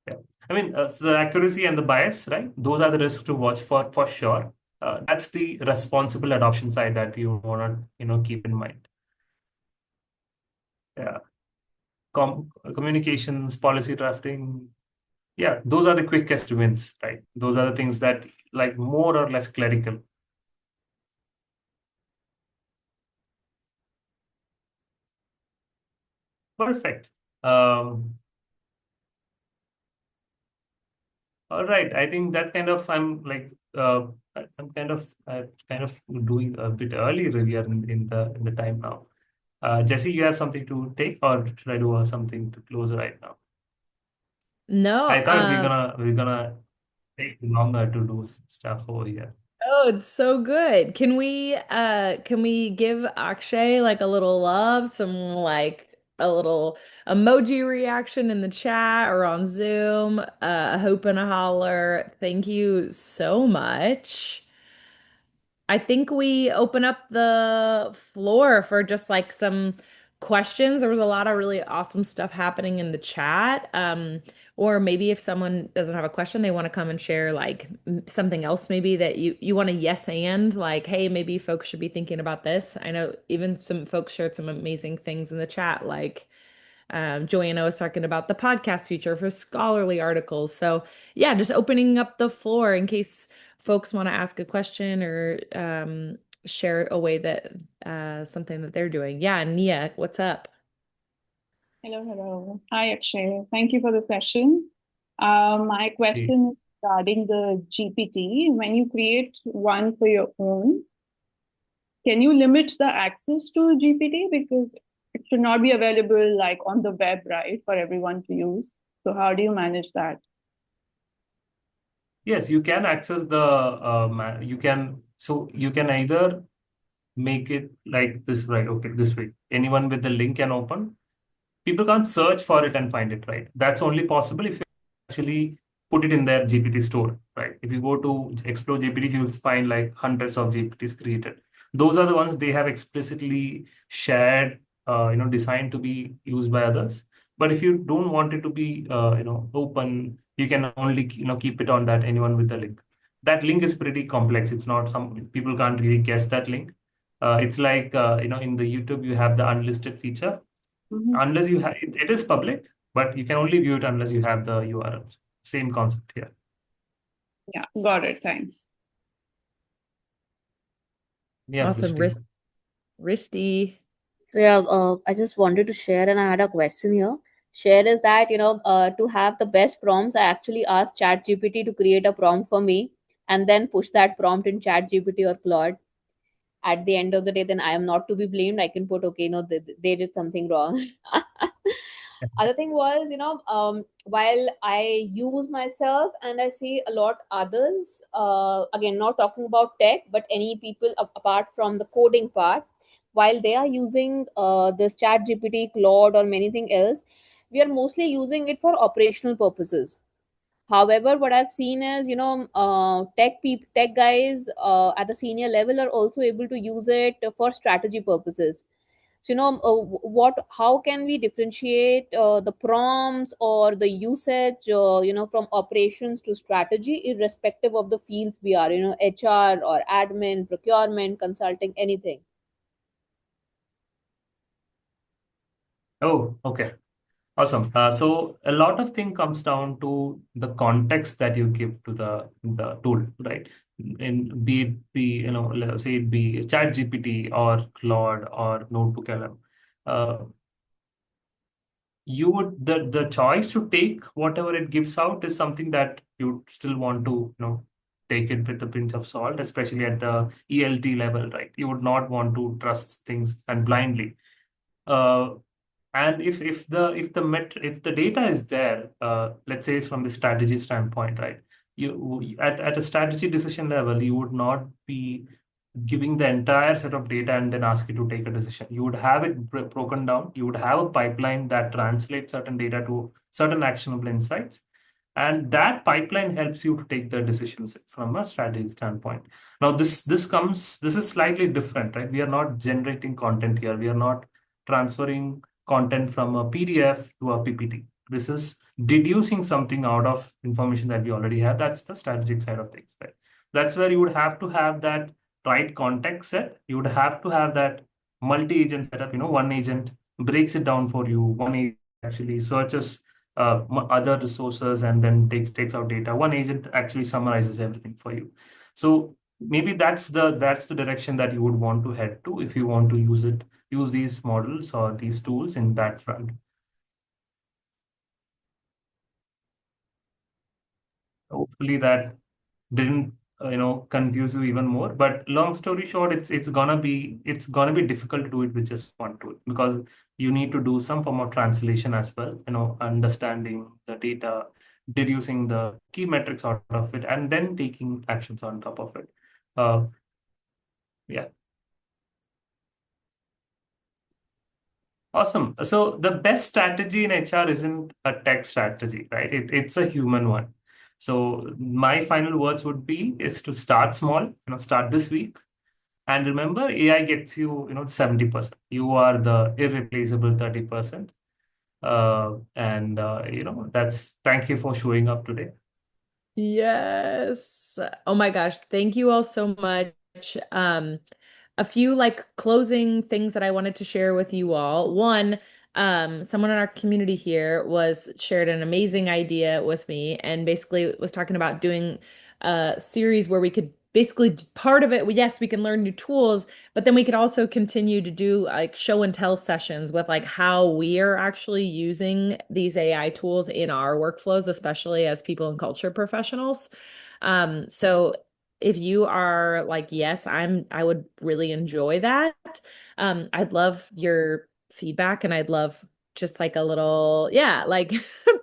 Yeah. I mean, so the accuracy and the bias, right? Those are the risks to watch for sure. That's the responsible adoption side that you want to, keep in mind. Yeah. Communications, policy drafting. Yeah, those are the quickest wins, right? Those are the things that like more or less clerical. Perfect. All right. I think that kind of I'm like I'm kind of doing a bit early here in the time now. Jesse, you have something to take, or should I do something to close right now? No, I thought we're gonna take longer to do stuff over here. oh, it's so good. Can we give Akshay like a little love, some like a little emoji reaction in the chat or on Zoom, a hope and a holler. Thank you so much. I think we open up the floor for just like some questions. There was a lot of really awesome stuff happening in the chat. Or maybe if someone doesn't have a question, they want to come and share like something else maybe that you want to yes and like, hey, maybe folks should be thinking about this. I know even some folks shared some amazing things in the chat, like Joanna was talking about the podcast feature for scholarly articles. So, yeah, just opening up the floor in case folks want to ask a question or share a way that something that they're doing. Yeah, Nia, what's up? Hello. Hi, Akshay. Thank you for the session. My Hey, question is regarding the GPT. When you create one for your own, can you limit the access to GPT? Because it should not be available like on the web, right, for everyone to use. So how do you manage that? yes, you can access you can either make it like this, right? Okay, this way. Anyone with the link can open. People can't search for it and find it, right? That's only possible if you actually put it in their GPT store, right? If you go to explore GPTs, you'll find like hundreds of GPTs created. Those are the ones they have explicitly shared, designed to be used by others. But if you don't want it to be, open, you can only, keep it on that anyone with the link. That link is pretty complex. It's not some people can't really guess that link. It's like, in the YouTube, you have the unlisted feature Mhm. unless you have it is public, but you can only view it unless you have the URLs. Same concept here. Yeah, got it. Thanks. Yeah, Awesome. Vrishti. Risty. So yeah, I just wanted to share, and I had a question here. Share is that to have the best prompts, I actually asked ChatGPT to create a prompt for me, and then push that prompt in ChatGPT or Claude. At the end of the day, then I am not to be blamed. I can put, okay, no, they did something wrong. Other thing was, while I use myself and I see a lot others, again, not talking about tech, but any people apart from the coding part, while they are using this chat GPT, Claude, or anything else, we are mostly using it for operational purposes. However, what I've seen is, tech guys at the senior level are also able to use it for strategy purposes. So, how can we differentiate the prompts or the usage, from operations to strategy, irrespective of the fields we are, HR or admin, procurement, consulting, anything? Oh, okay. Awesome. So a lot of thing comes down to the context that you give to the tool, right? In be it be, let's say it be ChatGPT or Claude or Notebook LM. Uh, you would the choice to take whatever it gives out is something that you still want to, take it with a pinch of salt, especially at the ELT level, right? You would not want to trust things and blindly. Uh, and if the data is there, let's say from the strategy standpoint, right? You at a strategy decision level, you would not be giving the entire set of data and then ask you to take a decision. You would have it broken down. You would have a pipeline that translates certain data to certain actionable insights. And that pipeline helps you to take the decisions from a strategic standpoint. Now, this is slightly different, right? We are not generating content here. We are not transferring content from a PDF to a PPT. This is deducing something out of information that we already have. That's the strategic side of things, right? That's where you would have to have that right context set. You would have to have that multi-agent setup. One agent breaks it down for you. One agent actually searches other resources and then takes out data. One agent actually summarizes everything for you. So maybe that's the direction that you would want to head to if you want to use these models or these tools in that front. Hopefully that didn't confuse you even more. But long story short, it's gonna be difficult to do it with just one tool, because you need to do some form of translation as well, understanding the data, deducing the key metrics out of it, and then taking actions on top of it. uh, yeah. Awesome. So the best strategy in HR isn't a tech strategy, right? It's a human one. So my final words would be is to start small, start this week. And remember, AI gets you, 70%. You are the irreplaceable 30%. And thank you for showing up today. Yes. Oh my gosh. Thank you all so much. A few like closing things that I wanted to share with you all. One, someone in our community here was shared an amazing idea with me and basically was talking about doing a series where we could basically part of it, yes, we can learn new tools, but then we could also continue to do like show and tell sessions with like how we are actually using these AI tools in our workflows, especially as people and culture professionals. So if you are like, yes, I would really enjoy that. I'd love your feedback and I'd love just like a little, yeah, like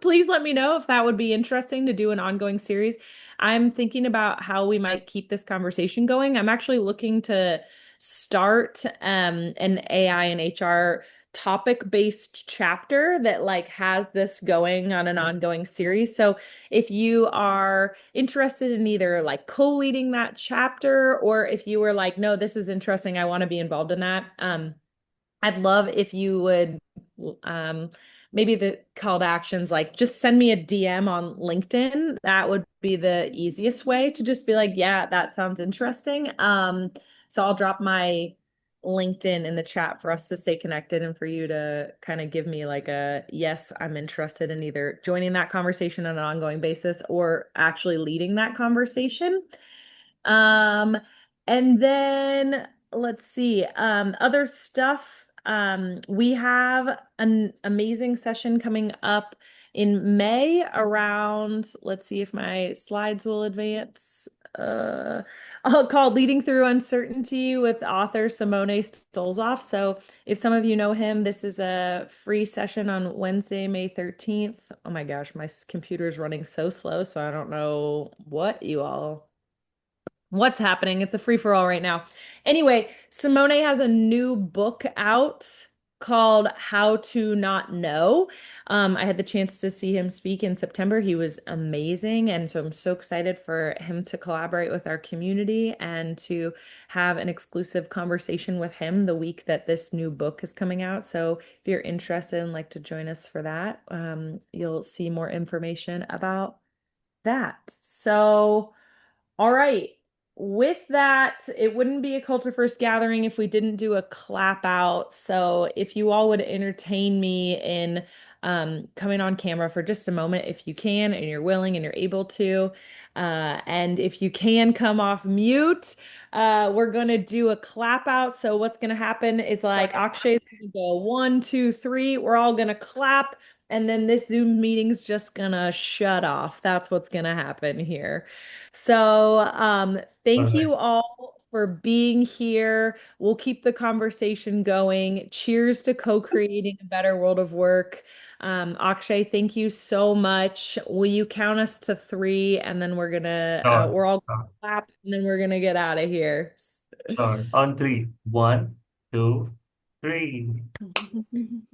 please let me know if that would be interesting to do an ongoing series. I'm thinking about how we might keep this conversation going. I'm actually looking to start an AI and HR topic-based chapter that like has this going on an ongoing series. So if you are interested in either like co-leading that chapter or if you were like, no, this is interesting, I want to be involved in that, I'd love if you would maybe the call to actions like just send me a DM on LinkedIn. That would be the easiest way to just be like, yeah, that sounds interesting. So I'll drop my LinkedIn in the chat for us to stay connected and for you to kind of give me like a yes, I'm interested in either joining that conversation on an ongoing basis or actually leading that conversation. And then let's see. Other stuff. We have an amazing session coming up in May around, let's see if my slides will advance. Uh, called Leading Through Uncertainty with author Simone Stolzoff. So if some of you know him, this is a free session on Wednesday, May 13th. Oh my gosh, my computer is running so slow, so I don't know what's happening. It's a free for all right now. Anyway, Simone has a new book out called How to Not Know. I had the chance to see him speak in September. He was amazing. And so I'm so excited for him to collaborate with our community and to have an exclusive conversation with him the week that this new book is coming out. So if you're interested and like to join us for that, you'll see more information about that. So, all right. With that, it wouldn't be a Culture First gathering if we didn't do a clap out. So if you all would entertain me in coming on camera for just a moment, if you can and you're willing and you're able to. And if you can come off mute, we're going to do a clap out. So what's going to happen is like Akshay's going to go 1, 2, 3. We're all going to clap. And then this Zoom meeting's just going to shut off. That's what's going to happen here. So, All thank right. you all for being here. We'll keep the conversation going. Cheers to co-creating a better world of work. Akshay, thank you so much. Will you count us to 3 and then Sure. we're all gonna Sure. clap and then we're gonna get out of here. Sure. On three. 1, 2, 3.